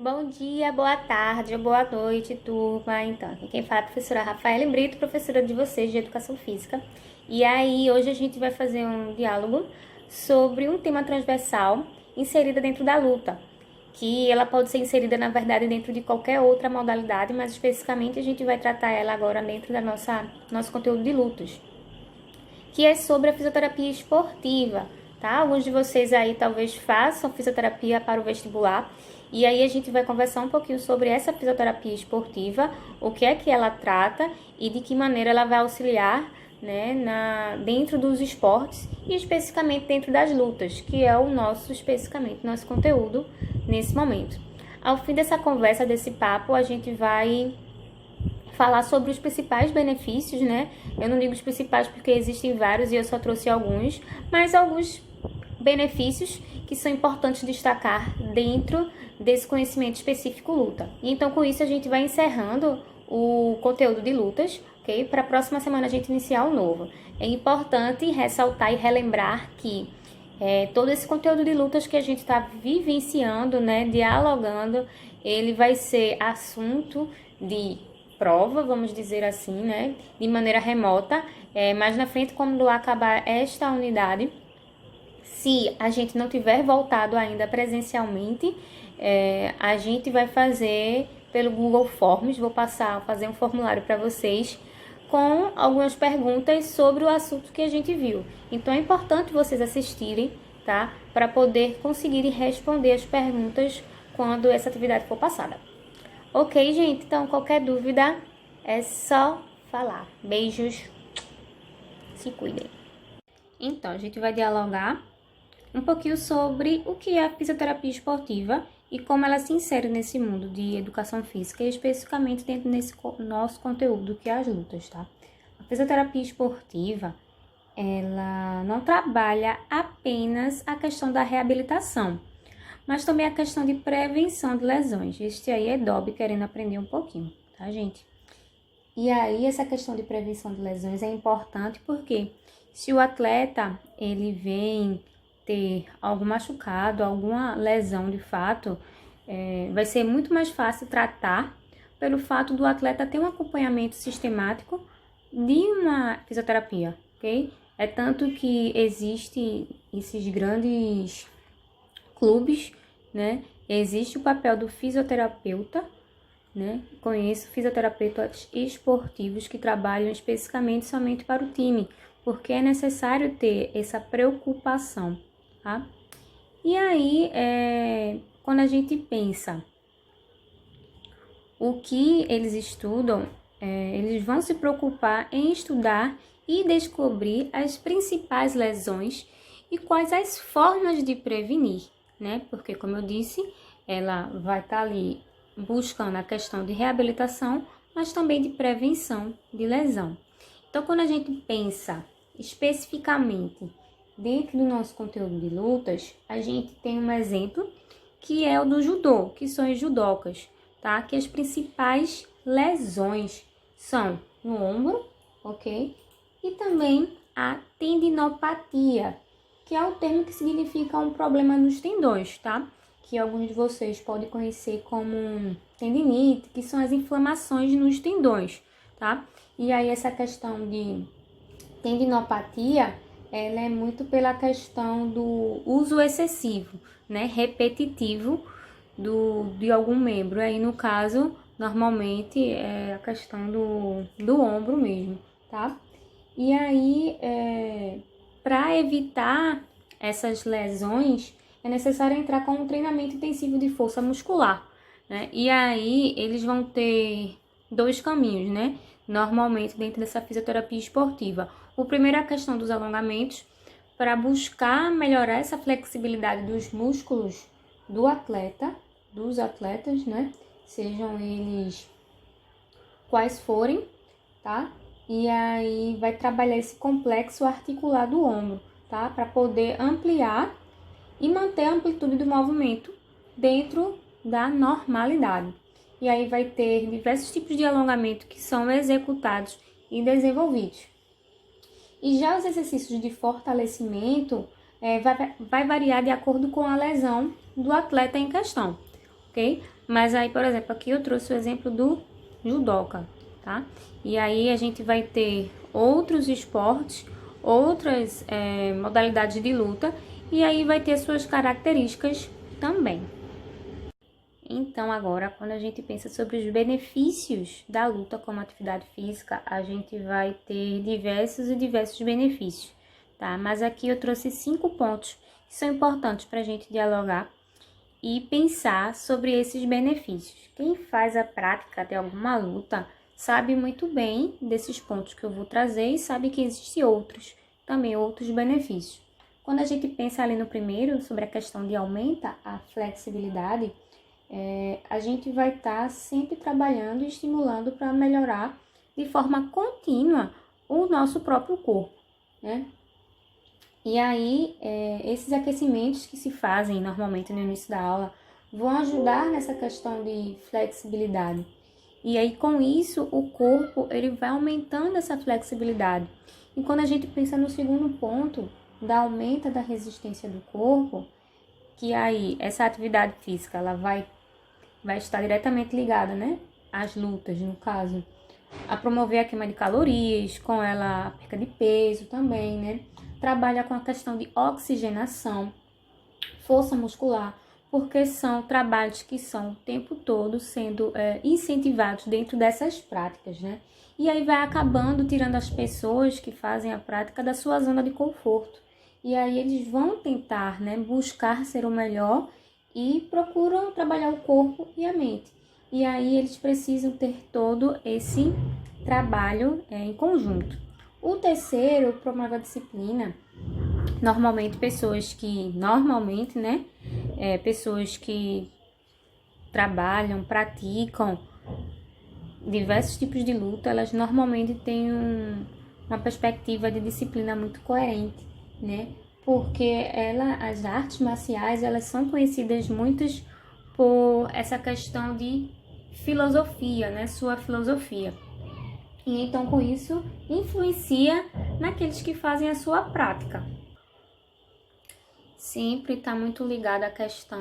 Bom dia, boa tarde, boa noite, turma. Então, aqui quem fala é a professora Rafaela Brito, professora de vocês de Educação Física. E aí, hoje a gente vai fazer um diálogo sobre um tema transversal inserida dentro da luta, que ela pode ser inserida, na verdade, dentro de qualquer outra modalidade, mas especificamente a gente vai tratar ela agora dentro da nosso conteúdo de lutas, que é sobre a fisioterapia esportiva, tá? Alguns de vocês aí talvez façam fisioterapia para o vestibular, e aí a gente vai conversar um pouquinho sobre essa fisioterapia esportiva, o que é que ela trata e de que maneira ela vai auxiliar, né, dentro dos esportes e especificamente dentro das lutas, que é especificamente nosso conteúdo nesse momento. Ao fim dessa conversa, desse papo, a gente vai falar sobre os principais benefícios, né? Eu não digo os principais porque existem vários e eu só trouxe alguns, mas alguns benefícios que são importantes destacar dentro desse conhecimento específico luta. E então, com isso, a gente vai encerrando o conteúdo de lutas, ok? Para a próxima semana a gente iniciar o novo. É importante ressaltar e relembrar que todo esse conteúdo de lutas que a gente está vivenciando, né, dialogando, ele vai ser assunto de prova, vamos dizer assim, né, de maneira remota. Mais na frente, quando acabar esta unidade, se a gente não tiver voltado ainda presencialmente, a gente vai fazer pelo Google Forms, vou fazer um formulário para vocês com algumas perguntas sobre o assunto que a gente viu. Então é importante vocês assistirem, tá? Para poder conseguirem responder as perguntas quando essa atividade for passada. Ok, gente? Então qualquer dúvida é só falar. Beijos, se cuidem. Então a gente vai dialogar um pouquinho sobre o que é a fisioterapia esportiva e como ela se insere nesse mundo de educação física, e especificamente dentro desse nosso conteúdo, que é as lutas, tá? A fisioterapia esportiva, ela não trabalha apenas a questão da reabilitação, mas também a questão de prevenção de lesões. Este aí é Dobby querendo aprender um pouquinho, tá, gente? E aí, essa questão de prevenção de lesões é importante porque se o atleta, ele vem ter algum machucado, alguma lesão de fato, vai ser muito mais fácil tratar pelo fato do atleta ter um acompanhamento sistemático de uma fisioterapia, ok? É tanto que existe esses grandes clubes, né? Existe o papel do fisioterapeuta, né? Conheço fisioterapeutas esportivos que trabalham especificamente somente para o time, porque é necessário ter essa preocupação, tá? E aí, quando a gente pensa o que eles estudam, eles vão se preocupar em estudar e descobrir as principais lesões e quais as formas de prevenir, né? Porque, como eu disse, ela vai estar ali buscando a questão de reabilitação, mas também de prevenção de lesão. Então, quando a gente pensa especificamente dentro do nosso conteúdo de lutas, a gente tem um exemplo que é o do judô, que são os judocas, tá? Que as principais lesões são no ombro, ok? E também a tendinopatia, que é o termo que significa um problema nos tendões, tá? Que alguns de vocês podem conhecer como tendinite, que são as inflamações nos tendões, tá? E aí essa questão de tendinopatia, ela é muito pela questão do uso excessivo, né? Repetitivo de algum membro. Aí no caso, normalmente é a questão do ombro mesmo, tá? E aí, para evitar essas lesões, é necessário entrar com um treinamento intensivo de força muscular, né? E aí, eles vão ter dois caminhos, né? Normalmente, dentro dessa fisioterapia esportiva. O primeiro é a questão dos alongamentos, para buscar melhorar essa flexibilidade dos músculos do atleta, dos atletas, né? Sejam eles quais forem, tá? E aí vai trabalhar esse complexo articular do ombro, tá? Para poder ampliar e manter a amplitude do movimento dentro da normalidade. E aí vai ter diversos tipos de alongamento que são executados e desenvolvidos. E já os exercícios de fortalecimento vai variar de acordo com a lesão do atleta em questão. ok? Mas aí, por exemplo, aqui eu trouxe o exemplo do judoca, tá? E aí a gente vai ter outros esportes, outras modalidades de luta, e aí vai ter suas características também. Então, agora, quando a gente pensa sobre os benefícios da luta como atividade física, a gente vai ter diversos benefícios, tá? Mas aqui eu trouxe 5 pontos que são importantes para a gente dialogar e pensar sobre esses benefícios. Quem faz a prática de alguma luta sabe muito bem desses pontos que eu vou trazer e sabe que existem também outros benefícios. Quando a gente pensa ali no primeiro, sobre a questão de aumenta a flexibilidade, a gente vai estar sempre trabalhando e estimulando para melhorar de forma contínua o nosso próprio corpo, né? E aí, esses aquecimentos que se fazem normalmente no início da aula vão ajudar nessa questão de flexibilidade. E aí, com isso, o corpo ele vai aumentando essa flexibilidade. E quando a gente pensa no segundo ponto, da aumenta da resistência do corpo, que aí essa atividade física ela vai estar diretamente ligada, né, às lutas, no caso, a promover a queima de calorias, com ela a perca de peso também, né? Trabalha com a questão de oxigenação, força muscular, porque são trabalhos que são o tempo todo sendo incentivados dentro dessas práticas, né? E aí vai acabando tirando as pessoas que fazem a prática da sua zona de conforto. E aí eles vão tentar, né, buscar ser o melhor e procuram trabalhar o corpo e a mente. E aí eles precisam ter todo esse trabalho em conjunto. O terceiro promove a disciplina. Normalmente pessoas que trabalham, praticam diversos tipos de luta, elas normalmente têm uma perspectiva de disciplina muito coerente, né? Porque as artes marciais, elas são conhecidas muitas por essa questão de filosofia, né? Sua filosofia. E então, com isso, influencia naqueles que fazem a sua prática. Sempre está muito ligada à questão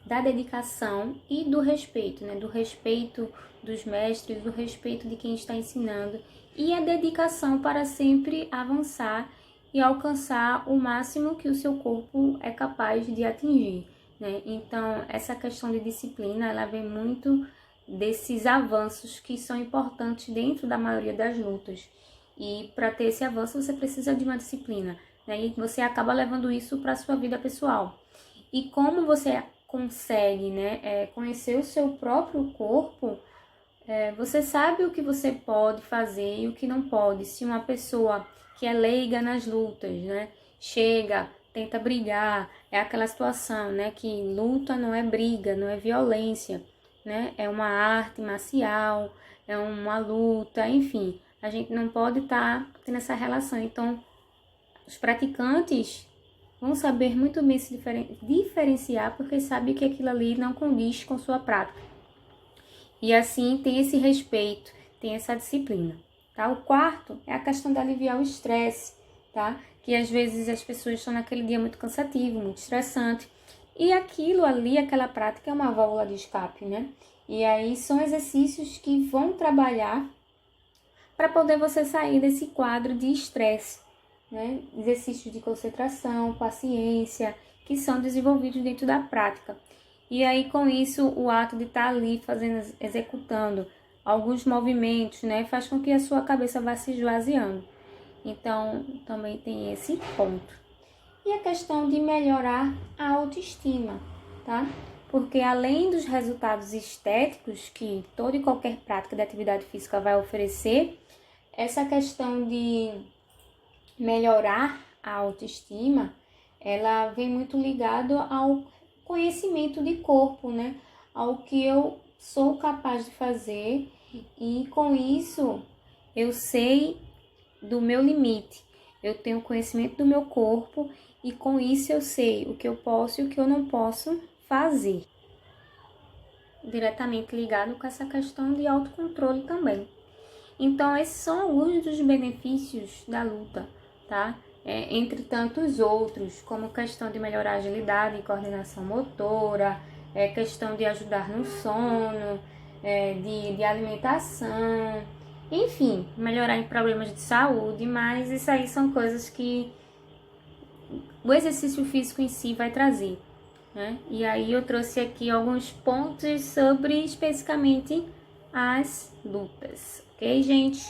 da dedicação e do respeito, né? Do respeito dos mestres, do respeito de quem está ensinando e a dedicação para sempre avançar e alcançar o máximo que o seu corpo é capaz de atingir, né? Então, essa questão de disciplina, ela vem muito desses avanços que são importantes dentro da maioria das lutas. E para ter esse avanço, você precisa de uma disciplina, né? E você acaba levando isso para a sua vida pessoal. E como você consegue, né, conhecer o seu próprio corpo, você sabe o que você pode fazer e o que não pode. Se uma pessoa que é leiga nas lutas, né, chega, tenta brigar, é aquela situação, né, que luta não é briga, não é violência, né, é uma arte marcial, é uma luta, enfim, a gente não pode estar tendo essa relação. Então, os praticantes vão saber muito bem se diferenciar, porque sabe que aquilo ali não condiz com sua prática. E assim tem esse respeito, tem essa disciplina, tá? O quarto é a questão de aliviar o estresse, tá? Que às vezes as pessoas estão naquele dia muito cansativo, muito estressante, e aquilo ali, aquela prática é uma válvula de escape, né? E aí são exercícios que vão trabalhar para poder você sair desse quadro de estresse, né? Exercícios de concentração, paciência, que são desenvolvidos dentro da prática. E aí, com isso, o ato de estar ali executando alguns movimentos, né, faz com que a sua cabeça vá se esvaziando. Então, também tem esse ponto. E a questão de melhorar a autoestima, tá? Porque além dos resultados estéticos que toda e qualquer prática de atividade física vai oferecer, essa questão de melhorar a autoestima, ela vem muito ligado ao conhecimento de corpo, né? Ao que eu sou capaz de fazer e com isso eu sei do meu limite. Eu tenho conhecimento do meu corpo e com isso eu sei o que eu posso e o que eu não posso fazer. Diretamente ligado com essa questão de autocontrole também. Então, esses são alguns dos benefícios da luta, tá? Entre tantos outros, como questão de melhorar a agilidade e coordenação motora, questão de ajudar no sono, de alimentação, enfim, melhorar em problemas de saúde, mas isso aí são coisas que o exercício físico em si vai trazer, né? E aí eu trouxe aqui alguns pontos sobre especificamente as lutas, ok, gente?